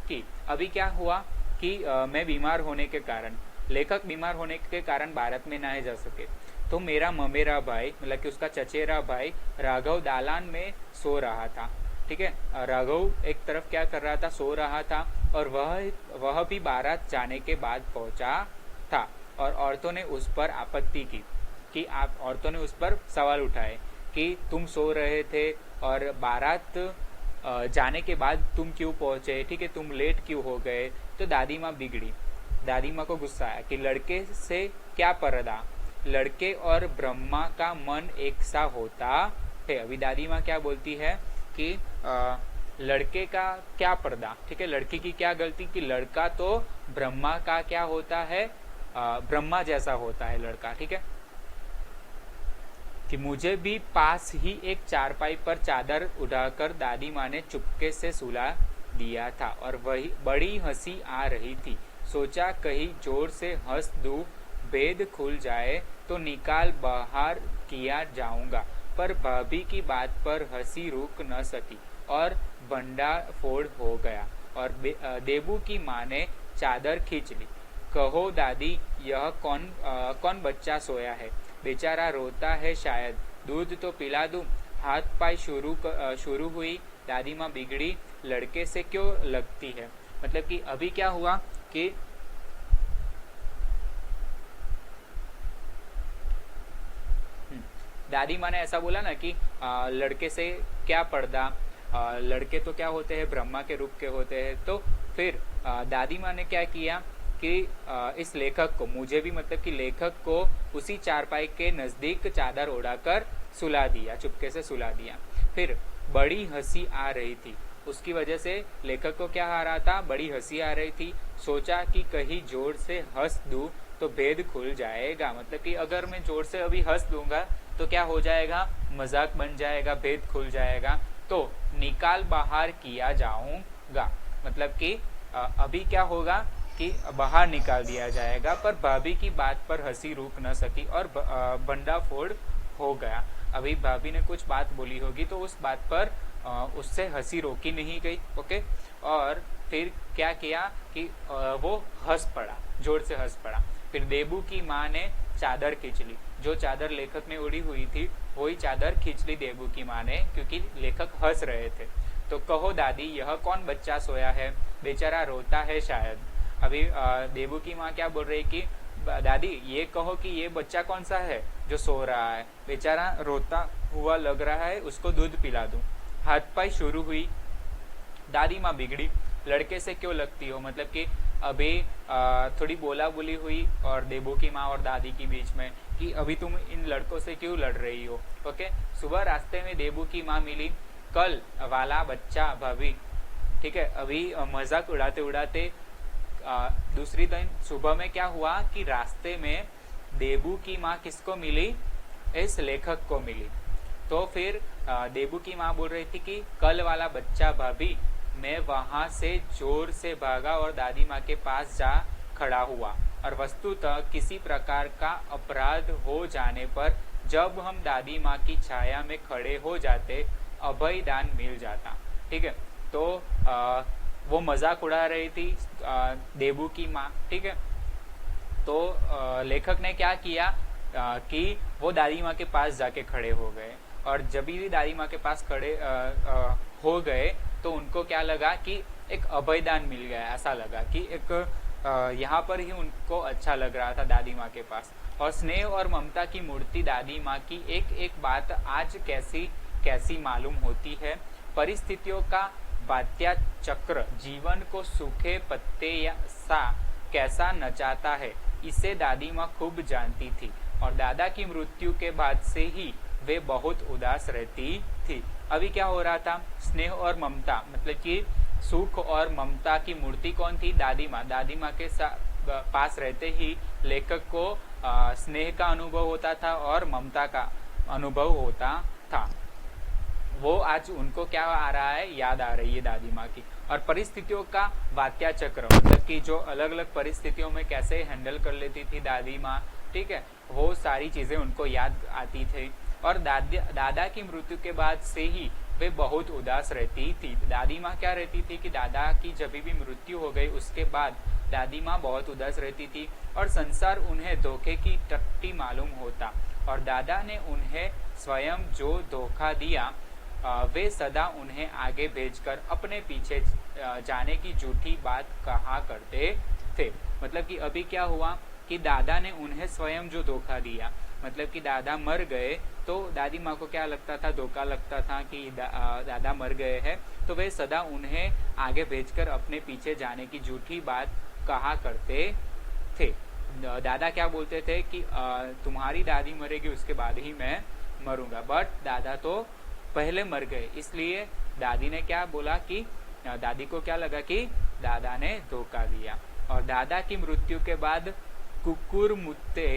की। अभी क्या हुआ कि मैं बीमार होने के कारण, लेखक बीमार होने के कारण बारात में ना जा सके, तो मेरा ममेरा भाई मतलब कि उसका चचेरा भाई राघव दालान में सो रहा था, ठीक है। राघव एक तरफ क्या कर रहा था, सो रहा था, और वह भी बारात जाने के बाद पहुंचा था, और औरतों ने उस पर आपत्ति की कि औरतों ने उस पर सवाल उठाए कि तुम सो रहे थे और बारात जाने के बाद तुम क्यों पहुंचे, ठीक है, तुम लेट क्यों हो गए। तो दादी माँ बिगड़ी, दादी माँ को गुस्सा आया कि लड़के से क्या पर्दा, लड़के और ब्रह्मा का मन एक सा होता है। अभी दादी माँ क्या बोलती है कि लड़के का क्या पर्दा, ठीक है, लड़की की क्या गलती कि लड़का तो ब्रह्मा का क्या होता है, ब्रह्मा जैसा होता है लड़का, ठीक है। कि मुझे भी पास ही एक चारपाई पर चादर उड़ाकर दादी माँ ने चुपके से सुला दिया था, और वही बड़ी हंसी आ रही थी। सोचा कहीं जोर से हंस दूं, भेद खुल जाए तो निकाल बाहर किया जाऊंगा, पर भाभी की बात पर हंसी रुक न सकी और बंडा फोड़ हो गया, और देबू की माँ ने चादर खींच ली। कहो दादी, यह कौन बच्चा सोया है, बेचारा रोता है शायद, दूध तो पिला दूं। हाथ पाई शुरू हुई, दादी माँ बिगड़ी, लड़के से क्यों लगती है। मतलब कि अभी क्या हुआ कि दादी माँ ने ऐसा बोला ना कि लड़के से क्या पर्दा, लड़के तो क्या होते हैं, ब्रह्मा के रूप के होते हैं। तो फिर दादी माँ ने क्या किया कि इस लेखक को, मुझे भी मतलब कि लेखक को उसी चारपाई के नजदीक चादर ओढ़ाकर सुला दिया, चुपके से सुला दिया। फिर बड़ी हंसी आ रही थी, उसकी वजह से लेखक को क्या आ रहा था, बड़ी हंसी आ रही थी। सोचा कि कहीं जोर से हंस दूं तो भेद खुल जाएगा। मतलब कि अगर मैं जोर से अभी हंस दूंगा तो क्या हो जाएगा, मजाक बन जाएगा, भेद खुल जाएगा। तो निकाल बाहर किया जाऊंगा, मतलब कि अभी क्या होगा कि बाहर निकाल दिया जाएगा। पर भाभी की बात पर हंसी रुक न सकी और भंडाफोड़ हो गया। अभी भाभी ने कुछ बात बोली होगी तो उस बात पर उससे हंसी रोकी नहीं गई। ओके, और फिर क्या किया कि वो हंस पड़ा, जोर से हंस पड़ा। फिर देबू की माँ ने चादर खींच ली। जो चादर लेखक ने उड़ी हुई थी वही चादर खींच ली देबू की माँ ने, क्योंकि लेखक हंस रहे थे। तो कहो दादी, यह कौन बच्चा सोया है, बेचारा रोता है शायद। अभी देबू की माँ क्या बोल रही कि दादी ये कहो कि ये बच्चा कौन सा है जो सो रहा है, बेचारा रोता हुआ लग रहा है, उसको दूध पिला दूं। हाथ पाई शुरू हुई। दादी माँ बिगड़ी, लड़के से क्यों लगती हो, मतलब कि अभी थोड़ी बोला बोली हुई और देबू की माँ और दादी के बीच में कि अभी तुम इन लड़कों से क्यों लड़ रही हो। ओके, सुबह रास्ते में देबू की माँ मिली, कल वाला बच्चा भाभी, ठीक है। अभी मजाक उड़ाते उड़ाते दूसरी दिन सुबह में क्या हुआ कि रास्ते में देबू की माँ किसको मिली, इस लेखक को मिली। तो फिर देबू की माँ बोल रही थी कि कल वाला बच्चा भाभी, मैं वहां से जोर से भागा और दादी माँ के पास जा खड़ा हुआ, और वस्तुतः किसी प्रकार का अपराध हो जाने पर जब हम दादी माँ की छाया में खड़े हो जाते अभय दान मिल जाता। ठीक है, तो वो मजाक उड़ा रही थी देबू की माँ। ठीक है, तो लेखक ने क्या किया कि वो दादी माँ के पास जाके खड़े हो गए, और जब भी दादी माँ के पास खड़े हो गए तो उनको क्या लगा कि एक अभयदान मिल गया। ऐसा लगा कि एक यहाँ पर ही उनको अच्छा लग रहा था दादी माँ के पास। और स्नेह और ममता की मूर्ति दादी माँ की एक एक बात आज कैसी कैसी मालूम होती है। परिस्थितियों का वात्या चक्र जीवन को सूखे पत्ते सा कैसा नचाता है, इसे दादी माँ खूब जानती थी। और दादा की मृत्यु के बाद से ही वे बहुत उदास रहती थी। अभी क्या हो रहा था, स्नेह और ममता, मतलब कि सुख और ममता की मूर्ति कौन थी, दादी माँ। दादी माँ के पास रहते ही लेखक को स्नेह का अनुभव होता था और ममता का अनुभव होता था। वो आज उनको क्या आ रहा है, याद आ रही है दादी माँ की। और परिस्थितियों का वात्या चक्र, मतलब कि जो अलग अलग परिस्थितियों में कैसे हैंडल कर लेती थी दादी माँ, ठीक है, वो सारी चीजें उनको याद आती थी। और दादा की मृत्यु के बाद से ही वे बहुत उदास रहती थी। दादी माँ क्या रहती थी कि दादा की जब भी मृत्यु हो गई उसके बाद दादी माँ बहुत उदास रहती थी और संसार उन्हें धोखे की टट्टी मालूम होता। और दादा ने उन्हें स्वयं जो धोखा दिया वे सदा उन्हें आगे भेजकर अपने पीछे जाने की झूठी बात कहा करते थे। मतलब कि अभी क्या हुआ कि दादा ने उन्हें स्वयं जो धोखा दिया, मतलब कि दादा मर गए तो दादी माँ को क्या लगता था, धोखा लगता था कि दादा मर गए हैं, तो वे सदा उन्हें आगे भेजकर अपने पीछे जाने की झूठी बात कहा करते थे। दादा क्या बोलते थे कि तुम्हारी दादी मरेगी उसके बाद ही मैं मरूंगा, बट दादा तो पहले मर गए। इसलिए दादी ने क्या बोला कि दादी को क्या लगा कि दादा ने धोखा दिया। और दादा की मृत्यु के बाद कुकुर मुत्ते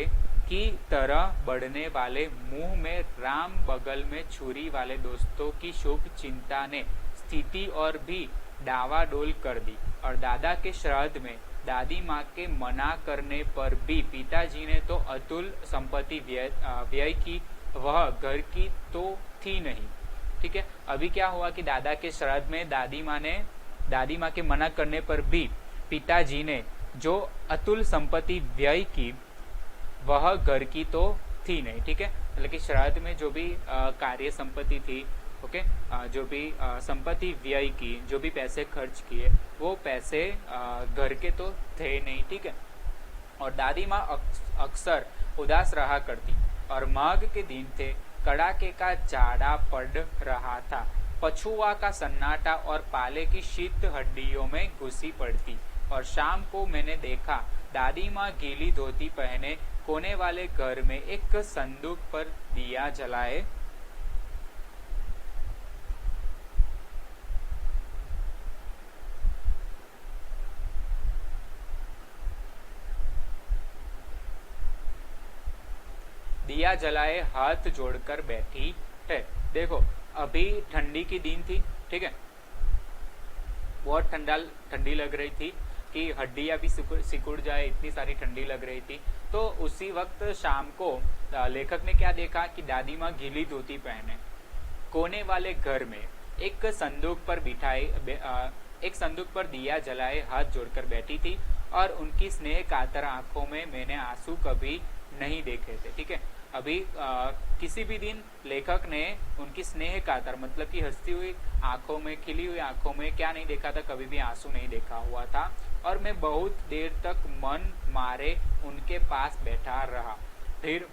की तरह बढ़ने वाले मुंह में राम बगल में छुरी वाले दोस्तों की शुभ चिंता ने स्थिति और भी डावाडोल कर दी। और दादा के श्राद्ध में दादी माँ के मना करने पर भी पिताजी ने तो अतुल संपत्ति व्यय की, वह घर की तो थी नहीं। ठीक है, अभी क्या हुआ कि दादा के श्राद्ध में दादी माँ के मना करने पर भी पिताजी ने जो अतुल संपत्ति व्यय की वह घर की तो थी नहीं। ठीक है, मतलब कि श्राद्ध में जो भी कार्य संपत्ति थी, ओके, जो भी संपत्ति व्यय की, जो भी पैसे खर्च किए वो पैसे घर के तो थे नहीं। ठीक है, और दादी माँ अक्सर उदास रहा करती। और माघ के दिन थे, कड़ाके का जाड़ा पड़ रहा था, पछुआ का सन्नाटा और पाले की शीत हड्डियों में घुसी पड़ती। और शाम को मैंने देखा दादी माँ गीली धोती पहने कोने वाले घर में एक संदूक पर दिया जलाए दिया जलाए हाथ जोड़कर बैठी है। देखो अभी ठंडी की दिन थी, ठीक है, बहुत ठंडी लग रही थी कि हड्डियां भी सिकुड़ जाए, इतनी सारी ठंडी लग रही थी। तो उसी वक्त शाम को लेखक ने क्या देखा कि दादी माँ गीली धोती पहने कोने वाले घर में एक संदूक पर एक संदूक पर दिया जलाए हाथ जोड़कर बैठी थी और उनकी स्नेह कातर आंखों में मैंने आंसू कभी नहीं देखे थे। ठीक है, अभी किसी भी दिन लेखक ने उनकी स्नेह कातर मतलब कि हंसती हुई आंखों में, खिली हुई आंखों में क्या नहीं देखा था, कभी भी आंसू नहीं देखा हुआ था। और मैं बहुत देर तक मन मारे उनके पास बैठा रहा। फिर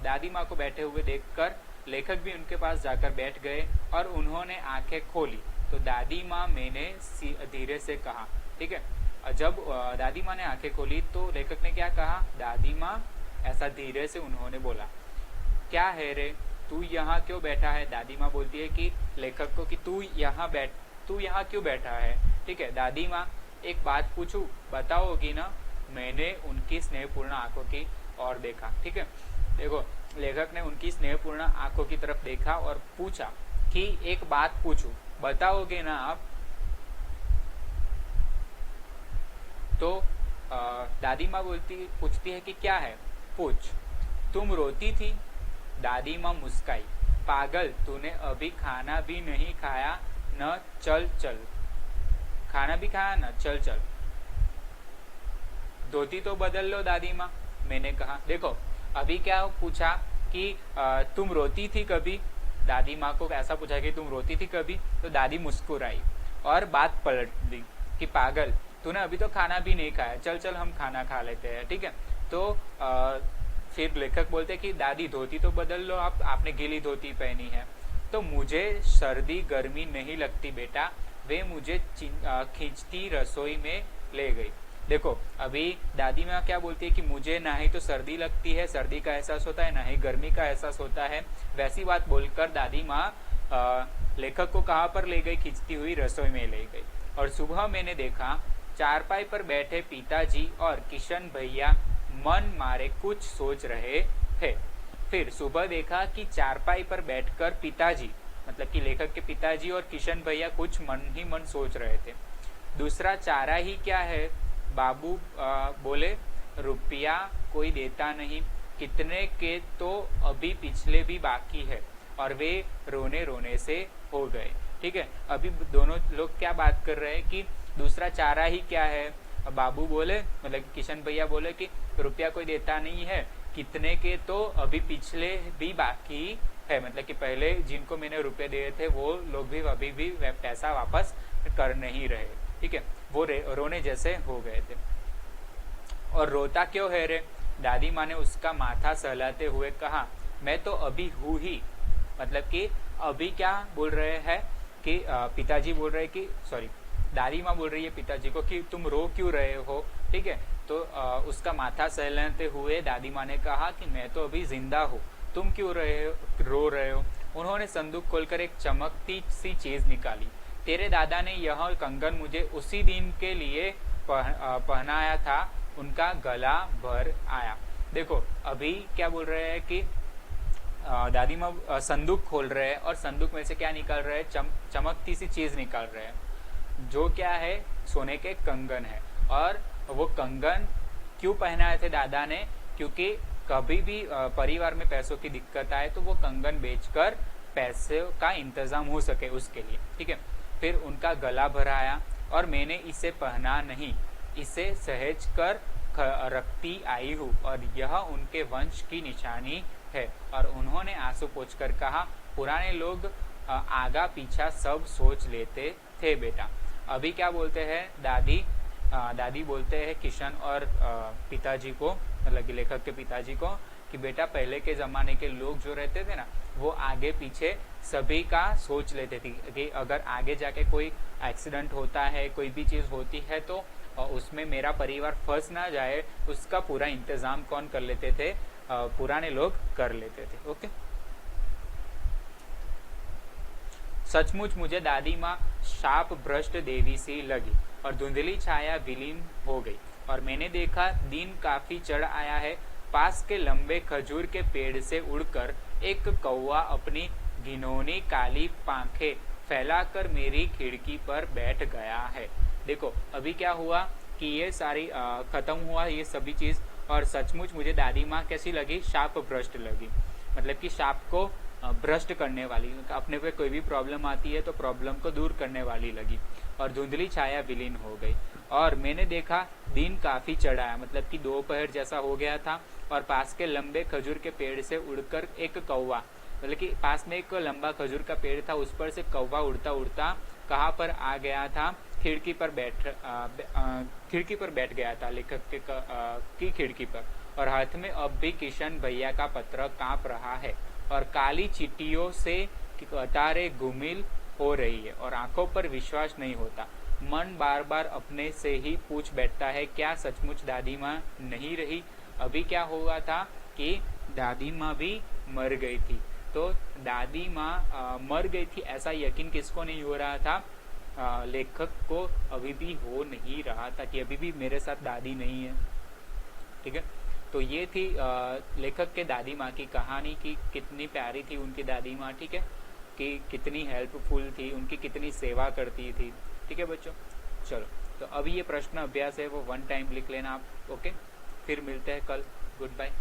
दादी माँ को बैठे हुए देखकर लेखक भी उनके पास जाकर बैठ गए और उन्होंने आंखें खोली तो दादी माँ, मैंने धीरे से कहा। ठीक है, जब दादी माँ ने आंखें खोली तो लेखक ने क्या कहा, दादी माँ, ऐसा धीरे से उन्होंने बोला। क्या है रे, तू यहाँ क्यों बैठा है? दादी माँ बोलती है कि लेखक को कि तू यहाँ क्यों बैठा है? ठीक है, दादी माँ, एक बात पूछूं, बताओगी ना? मैंने उनकी स्नेहपूर्ण आंखों की ओर देखा। ठीक है, देखो लेखक ने उनकी स्नेहपूर्ण आंखों की तरफ देखा और पूछा कि एक बात पूछूं, बताओगे ना आप? तो दादी माँ पूछती है कि क्या है, पूछ। तुम रोती थी? दादी माँ मुस्काई। पागल, तूने अभी खाना भी नहीं खाया न, चल चल। खाना भी खाया न, चल चल। धोती तो बदल लो दादी माँ, मैंने कहा। देखो अभी क्या पूछा कि तुम रोती थी कभी? दादी माँ को ऐसा पूछा कि तुम रोती थी कभी? तो दादी मुस्कुराई और बात पलट दी कि पागल, तूने अभी तो खाना भी नहीं खाया, चल चल हम खाना खा लेते हैं। ठीक है, तो फिर लेखक बोलते कि दादी धोती तो बदल लो, आपने गीली धोती पहनी है। तो मुझे सर्दी गर्मी नहीं लगती बेटा, वे मुझे खींचती रसोई में ले गई। देखो अभी दादी माँ क्या बोलती है कि मुझे ना ही तो सर्दी लगती है, सर्दी का एहसास होता है, ना ही गर्मी का एहसास होता है। वैसी बात बोलकर दादी माँ लेखक को कहाँ पर ले गई? खींचती हुई रसोई में ले गई। और सुबह मैंने देखा चारपाई पर बैठे पिताजी और किशन भैया मन मारे कुछ सोच रहे थे। फिर सुबह देखा कि चारपाई पर बैठकर पिताजी मतलब कि लेखक के पिताजी और किशन भैया कुछ मन ही मन सोच रहे थे। दूसरा चारा ही क्या है? बाबू बोले, रुपया कोई देता नहीं, कितने के तो अभी पिछले भी बाकी है। और वे रोने रोने से हो गए। ठीक है, अभी दोनों लोग क्या बात कर रहे हैं कि दूसरा चारा ही क्या है? बाबू बोले मतलब किशन भैया बोले कि रुपया कोई देता नहीं है, कितने के तो अभी पिछले भी बाकी है, मतलब कि पहले जिनको मैंने रुपए दिए थे वो लोग भी अभी भी पैसा वापस कर नहीं रहे। ठीक है, वो रोने जैसे हो गए थे। और रोता क्यों है रे? दादी माँ ने उसका माथा सहलाते हुए कहा, मैं तो अभी हूँ ही। मतलब कि अभी क्या बोल रहे हैं कि पिताजी बोल रहे कि सॉरी दादी माँ बोल रही है पिताजी को कि तुम रो क्यों रहे हो। ठीक है, तो उसका माथा सहलाते हुए दादी माँ ने कहा कि मैं तो अभी जिंदा हूँ, तुम क्यों रो रहे हो? उन्होंने संदूक खोलकर एक चमकती सी चीज निकाली। तेरे दादा ने यह कंगन मुझे उसी दिन के लिए पहनाया था, उनका गला भर आया। देखो अभी क्या बोल रहे हैं कि दादी माँ संदूक खोल रहे हैं और संदूक में से क्या निकाल रहे हैं? चमकती सी चीज निकाल रहे हैं, जो क्या है? सोने के कंगन है। और वो कंगन क्यों पहनाए थे दादा ने? क्योंकि कभी भी परिवार में पैसों की दिक्कत आए तो वो कंगन बेचकर पैसे का इंतजाम हो सके उसके लिए। ठीक है, फिर उनका गला भराया और मैंने इसे पहना नहीं, इसे सहेज कर रखती आई हूँ और यह उनके वंश की निशानी है। और उन्होंने आंसू पोंछकर कहा, पुराने लोग आगा पीछा सब सोच लेते थे बेटा। अभी क्या बोलते हैं दादी बोलते हैं किशन और पिताजी को, मतलब कि लेखक के पिताजी को, कि बेटा पहले के ज़माने के लोग जो रहते थे ना, वो आगे पीछे सभी का सोच लेते थे कि अगर आगे जाके कोई एक्सीडेंट होता है, कोई भी चीज़ होती है तो उसमें मेरा परिवार फंस ना जाए, उसका पूरा इंतज़ाम कौन कर लेते थे? पुराने लोग कर लेते थे। ओके, सचमुच मुझे दादी माँ शाप भ्रष्ट देवी सी लगी और धुंधली छाया विलीन हो गई और मैंने देखा दिन काफी चढ़ आया है पास के लंबे खजूर के पेड़ से उड़कर एक कौवा अपनी घिनौनी काली पांखें फैलाकर मेरी खिड़की पर बैठ गया है। देखो अभी क्या हुआ कि ये सारी खत्म हुआ ये सभी चीज, और सचमुच मुझे दादी माँ कैसी लगी, शाप भ्रष्ट लगी। मतलब कि शाप को भ्रष्ट करने वाली, अपने पे कोई भी प्रॉब्लम आती है तो प्रॉब्लम को दूर करने वाली लगी, और धुंधली छाया विलीन हो गई। और मैंने देखा दिन काफी चढ़ा है, मतलब कि दोपहर जैसा हो गया था, और पास के लंबे खजूर के पेड़ से उड़कर एक कौवा, मतलब कि पास में एक लंबा खजूर का पेड़ था, उस पर से कौवा उड़ता उड़ता कहाँ पर आ गया था, खिड़की पर बैठ गया था, लेखक की खिड़की पर। और हाथ में अब भी किशन भैया का पत्र कांप रहा है, और काली चींटियों से कतारें घुमिल हो रही है, और आंखों पर विश्वास नहीं होता। मन बार बार अपने से ही पूछ बैठता है, क्या सचमुच दादी माँ नहीं रही? अभी क्या हुआ था कि दादी माँ भी मर गई थी। तो दादी माँ मर गई थी ऐसा यकीन किसको नहीं हो रहा था? लेखक को अभी भी हो नहीं रहा था कि अभी भी मेरे साथ दादी नहीं है। ठीक है, तो ये थी लेखक के दादी माँ की कहानी की कितनी प्यारी थी उनकी दादी माँ। ठीक है, कि कितनी हेल्पफुल थी, उनकी कितनी सेवा करती थी। ठीक है बच्चों, चलो तो अभी ये प्रश्न अभ्यास है वो 1 टाइम लिख लेना आप। ओके, फिर मिलते हैं कल। Good bye.